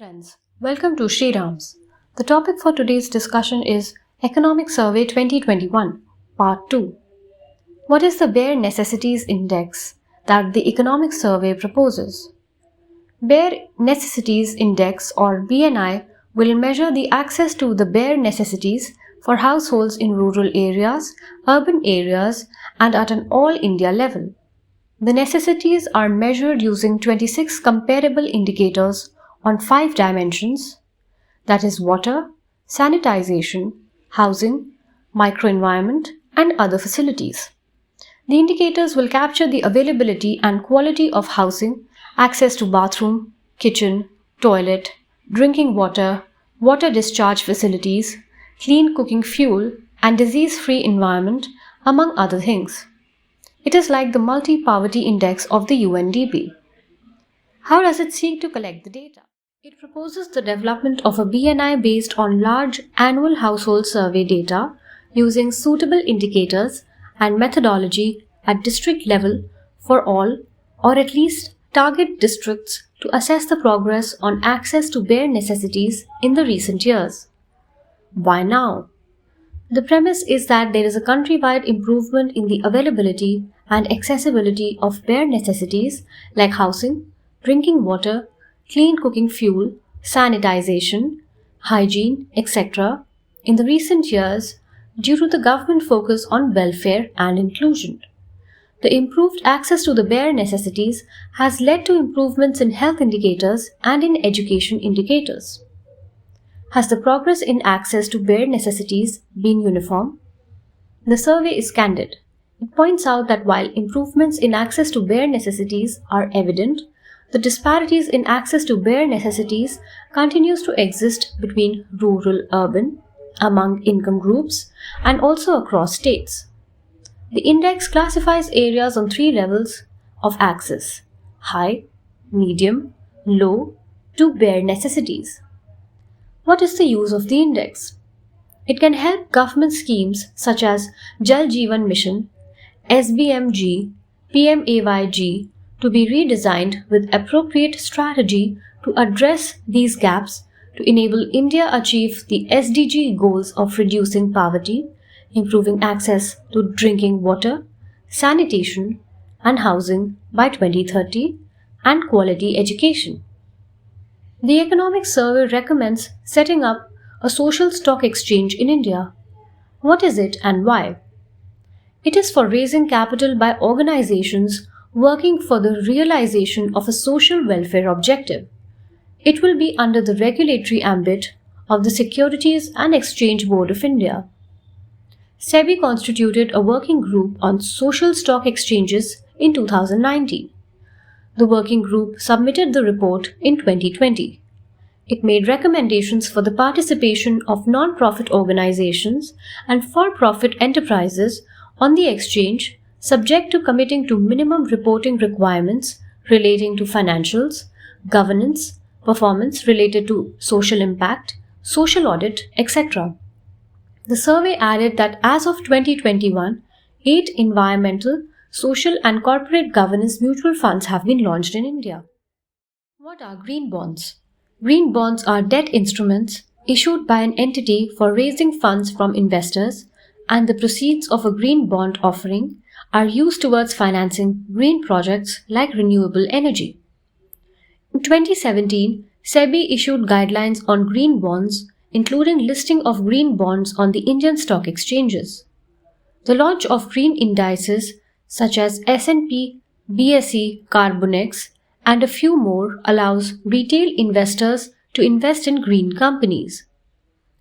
friends, welcome to Shriram's. The topic for today's discussion is Economic Survey 2021, Part 2. What is the Bare Necessities Index that the Economic Survey proposes? Bare Necessities Index or BNI will measure the access to the bare necessities for households in rural areas, urban areas, and at an all India level. The necessities are measured using 26 comparable indicators on 5 dimensions, that is water, sanitization, housing, microenvironment, and other facilities. The indicators will capture the availability and quality of housing, access to bathroom, kitchen, toilet, drinking water, water discharge facilities, clean cooking fuel, and disease-free environment, among other things. It is like the multi-poverty index of the UNDP. How does it seek to collect the data? It proposes the development of a BNI based on large annual household survey data using suitable indicators and methodology at district level for all or at least target districts to assess the progress on access to bare necessities in the recent years. Why now? The premise is that there is a countrywide improvement in the availability and accessibility of bare necessities like housing, drinking water, clean cooking fuel, sanitization, hygiene, etc. in the recent years due to the government focus on welfare and inclusion. The improved access to the bare necessities has led to improvements in health indicators and in education indicators. Has the progress in access to bare necessities been uniform? The survey is candid. It points out that while improvements in access to bare necessities are evident, the disparities in access to bare necessities continues to exist between rural-urban, among income groups, and also across states. The index classifies areas on 3 levels of access: high, medium, low to bare necessities. What is the use of the index? It can help government schemes such as Jal Jeevan Mission, SBMG, PMAYG to be redesigned with appropriate strategy to address these gaps to enable India achieve the SDG goals of reducing poverty, improving access to drinking water, sanitation, and housing by 2030, and quality education. The Economic Survey recommends setting up a social stock exchange in India. What is it and why? It is for raising capital by organizations working for the realization of a social welfare objective. It will be under the regulatory ambit of the Securities and Exchange Board of India. SEBI constituted a working group on social stock exchanges in 2019. The working group submitted the report in 2020. It made recommendations for the participation of non-profit organizations and for-profit enterprises on the exchange, subject to committing to minimum reporting requirements relating to financials, governance, performance related to social impact, social audit, etc. The survey added that as of 2021, 8 environmental, social and corporate governance mutual funds have been launched in India. What are green bonds? Green bonds are debt instruments issued by an entity for raising funds from investors, and the proceeds of a green bond offering are used towards financing green projects like renewable energy. In 2017, SEBI issued guidelines on green bonds, including listing of green bonds on the Indian stock exchanges. The launch of green indices such as S&P, BSE, Carbonex, and a few more allows retail investors to invest in green companies.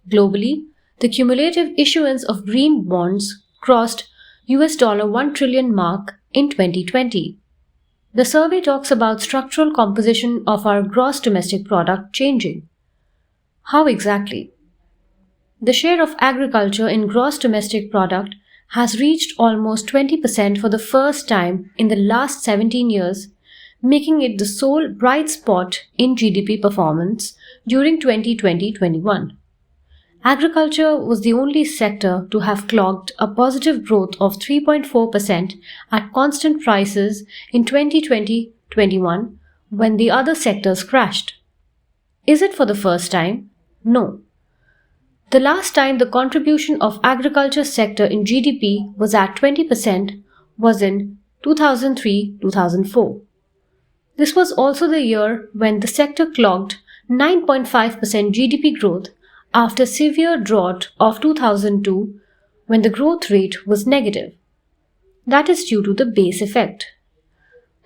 Globally, the cumulative issuance of green bonds crossed $1 trillion mark in 2020. The survey talks about structural composition of our gross domestic product changing. How exactly? The share of agriculture in gross domestic product has reached almost 20% for the first time in the last 17 years, making it the sole bright spot in GDP performance during 2020-21. Agriculture was the only sector to have clocked a positive growth of 3.4% at constant prices in 2020-21 when the other sectors crashed. Is it for the first time? No. The last time the contribution of agriculture sector in GDP was at 20% was in 2003-2004. This was also the year when the sector clocked 9.5% GDP growth after severe drought of 2002 when the growth rate was negative. That is due to the base effect.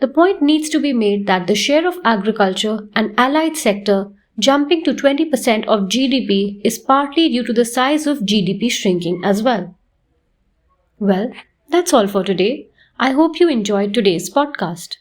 The point needs to be made that the share of agriculture and allied sector jumping to 20% of GDP is partly due to the size of GDP shrinking as well. Well, that's all for today. I hope you enjoyed today's podcast.